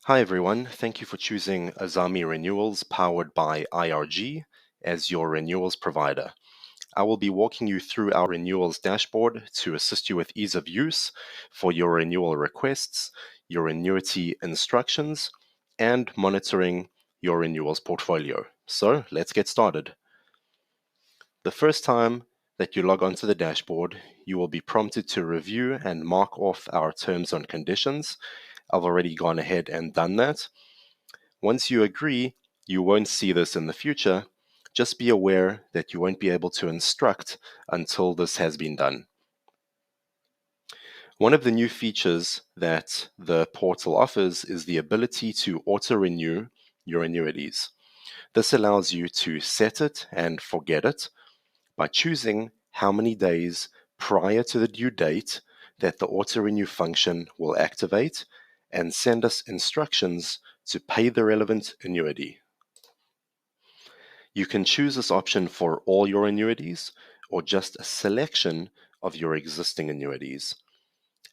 Hi everyone, thank you for choosing Azami Renewals powered by IRG as your renewals provider. I will be walking you through our renewals dashboard to assist you with ease of use for your renewal requests, your annuity instructions, and monitoring your renewals portfolio. So let's get started. The first time that you log onto the dashboard, you will be prompted to review and mark off our terms and conditions. I've already gone ahead and done that. Once you agree, you won't see this in the future. Just be aware that you won't be able to instruct until this has been done. One of the new features that the portal offers is the ability to auto-renew your annuities. This allows you to set it and forget it by choosing how many days prior to the due date that the auto-renew function will activate and send us instructions to pay the relevant annuity. You can choose this option for all your annuities or just a selection of your existing annuities.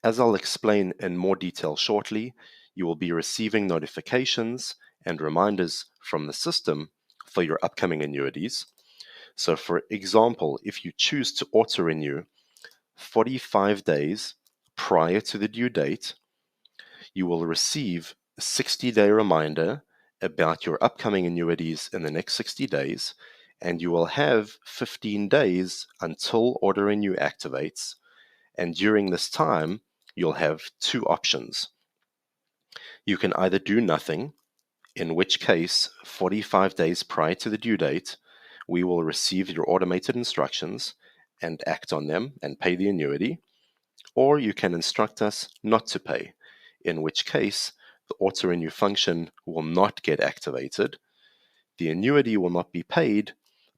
As I'll explain in more detail shortly, you will be receiving notifications and reminders from the system for your upcoming annuities. So for example, if you choose to auto-renew 45 days prior to the due date, you will receive a 60-day reminder about your upcoming annuities in the next 60 days, and you will have 15 days until auto renew activates. And during this time, you'll have two options. You can either do nothing, in which case, 45 days prior to the due date, we will receive your automated instructions and act on them and pay the annuity, or you can instruct us not to pay, in which case the auto-renew function will not get activated. The annuity will not be paid,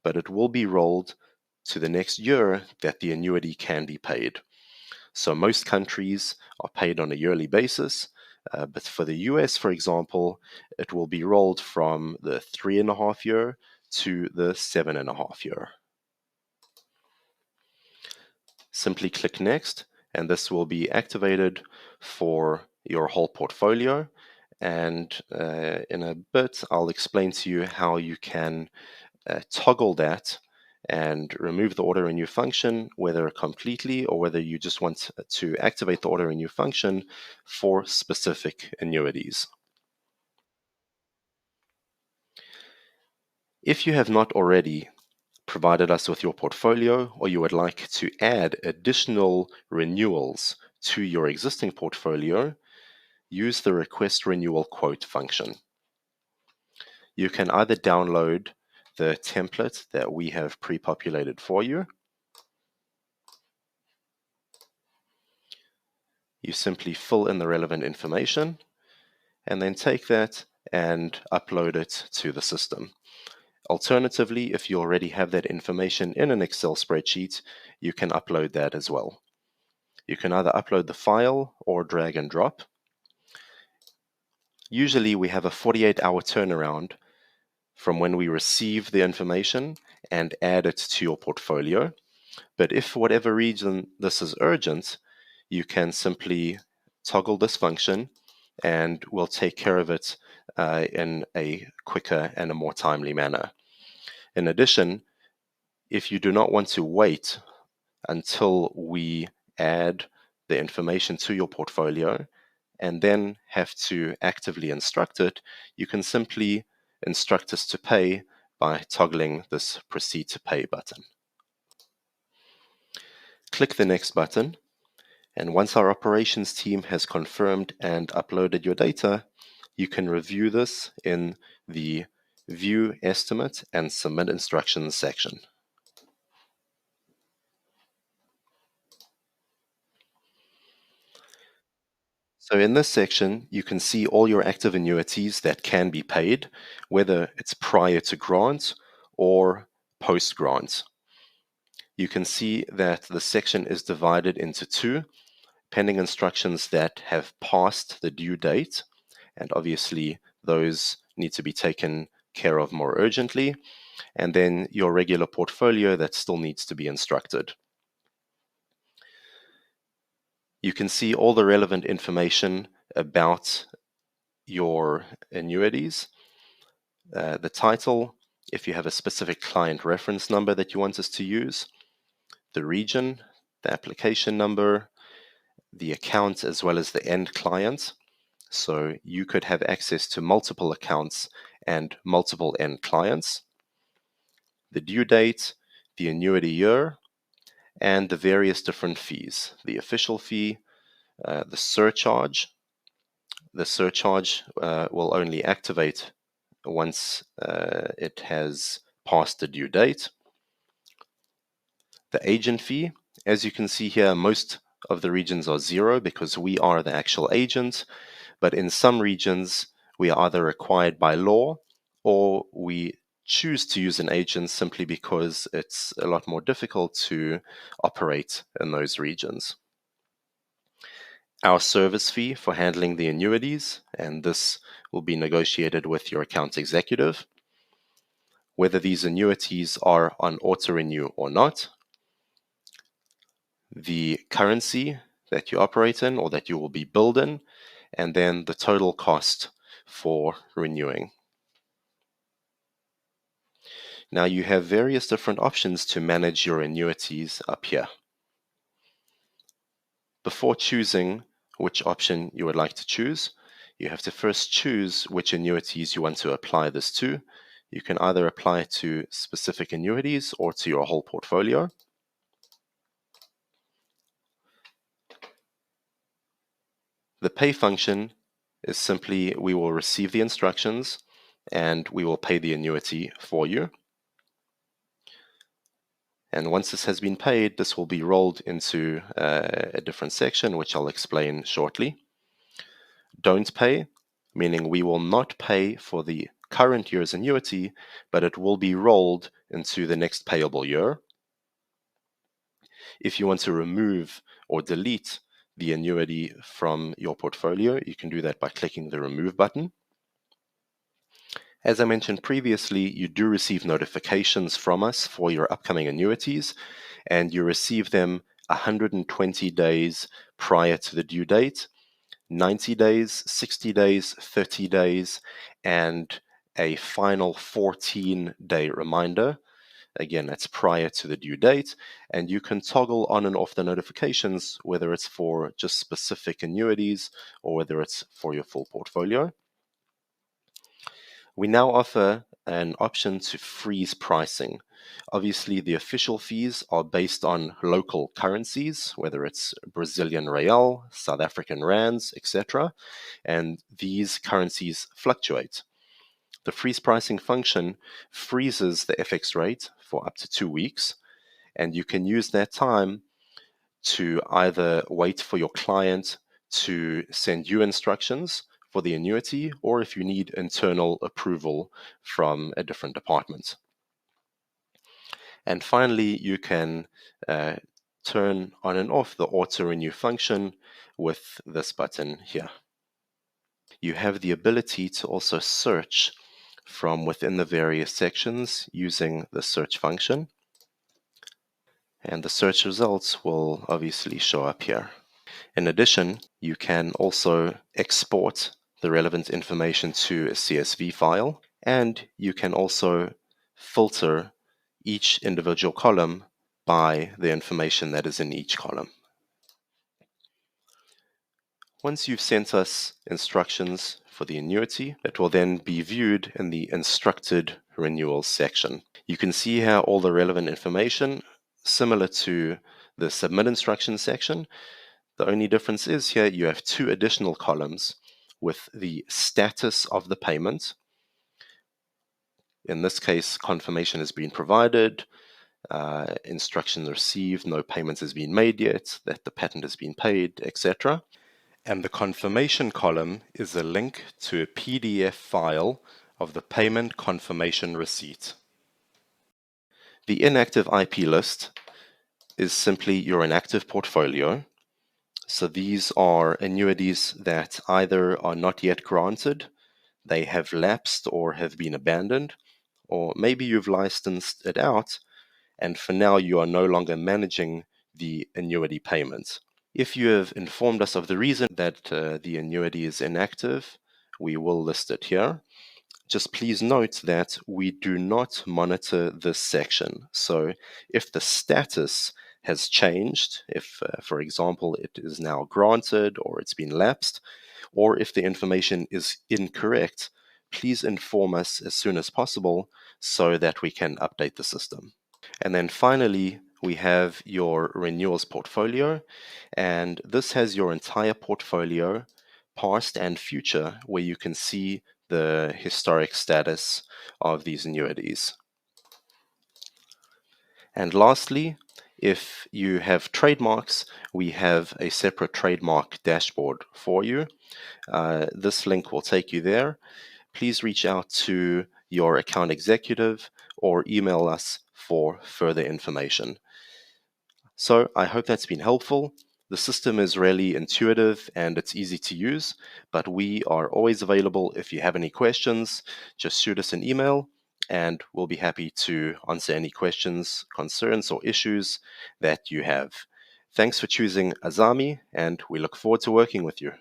but it will be rolled to the next year that the annuity can be paid. So most countries are paid on a yearly basis, but for the US, for example, it will be rolled from the 3.5 year to the 7.5 year. Simply click Next, and this will be activated for your whole portfolio. And in a bit, I'll explain to you how you can toggle that and remove the auto renew function, whether completely or whether you just want to activate the auto renew function for specific annuities. If you have not already provided us with your portfolio, or you would like to add additional renewals to your existing portfolio, use the Request Renewal Quote function. You can either download the template that we have pre-populated for you. You simply fill in the relevant information and then take that and upload it to the system. Alternatively, if you already have that information in an Excel spreadsheet, you can upload that as well. You can either upload the file or drag and drop. Usually we have a 48-hour turnaround from when we receive the information and add it to your portfolio. But if for whatever reason this is urgent, you can simply toggle this function and we'll take care of it in a quicker and a more timely manner. In addition, if you do not want to wait until we add the information to your portfolio and then have to actively instruct it, you can simply instruct us to pay by toggling this Proceed to Pay button. Click the Next button, and once our operations team has confirmed and uploaded your data, you can review this in the View Estimate and Submit Instructions section. So in this section, you can see all your active annuities that can be paid, whether it's prior to grant or post-grant. You can see that the section is divided into two: pending instructions that have passed the due date, and obviously those need to be taken care of more urgently, and then your regular portfolio that still needs to be instructed. You can see all the relevant information about your annuities, the title, if you have a specific client reference number that you want us to use, the region, the application number, the account, as well as the end client. So you could have access to multiple accounts and multiple end clients, the due date, the annuity year, and the various different fees, the official fee, the surcharge. The surcharge will only activate once it has passed the due date. The agent fee, as you can see here, most of the regions are zero because we are the actual agent, but in some regions we are either required by law or we choose to use an agent simply because it's a lot more difficult to operate in those regions. Our service fee for handling the annuities, and this will be negotiated with your account executive. Whether these annuities are on auto renew or not, the currency that you operate in or that you will be billed in, and then the total cost for renewing. Now you have various different options to manage your annuities up here. Before choosing which option you would like to choose, you have to first choose which annuities you want to apply this to. You can either apply to specific annuities or to your whole portfolio. The pay function is simply we will receive the instructions and we will pay the annuity for you. And once this has been paid, this will be rolled into a different section, which I'll explain shortly. Don't pay, meaning we will not pay for the current year's annuity, but it will be rolled into the next payable year. If you want to remove or delete the annuity from your portfolio, you can do that by clicking the Remove button. As I mentioned previously, you do receive notifications from us for your upcoming annuities, and you receive them 120 days prior to the due date, 90 days, 60 days, 30 days, and a final 14-day reminder. Again, that's prior to the due date, and you can toggle on and off the notifications, whether it's for just specific annuities or whether it's for your full portfolio. We now offer an option to freeze pricing. Obviously, the official fees are based on local currencies, whether it's Brazilian real, South African rands, etc., and these currencies fluctuate. The freeze pricing function freezes the FX rate for up to 2 weeks, and you can use that time to either wait for your client to send you instructions for the annuity, or if you need internal approval from a different department. And finally, you can turn on and off the auto renew function with this button here. You have the ability to also search from within the various sections using the search function. And the search results will obviously show up here. In addition, you can also export the relevant information to a CSV file, and you can also filter each individual column by the information that is in each column. Once you've sent us instructions for the annuity, it will then be viewed in the Instructed Renewals section. You can see here all the relevant information, similar to the Submit Instructions section. The only difference is here you have 2 additional columns with the status of the payment. In this case, confirmation has been provided, instructions received, no payment has been made yet, that the patent has been paid, etc. And the confirmation column is a link to a PDF file of the payment confirmation receipt. The inactive IP list is simply your inactive portfolio. So these are annuities that either are not yet granted, they have lapsed or have been abandoned, or maybe you've licensed it out and for now you are no longer managing the annuity payment. If you have informed us of the reason that the annuity is inactive, we will list it here. Just please note that we do not monitor this section. So if the status has changed, if, for example, it is now granted or it's been lapsed, or if the information is incorrect, please inform us as soon as possible so that we can update the system. And then finally, we have your renewals portfolio, and this has your entire portfolio, past and future, where you can see the historic status of these annuities. And lastly, if you have trademarks, we have a separate trademark dashboard for you. This link will take you there. Please reach out to your account executive or email us for further information. So I hope that's been helpful. The system is really intuitive and it's easy to use, but we are always available if you have any questions. Just shoot us an email and we'll be happy to answer any questions, concerns, or issues that you have. Thanks for choosing Azami, and we look forward to working with you.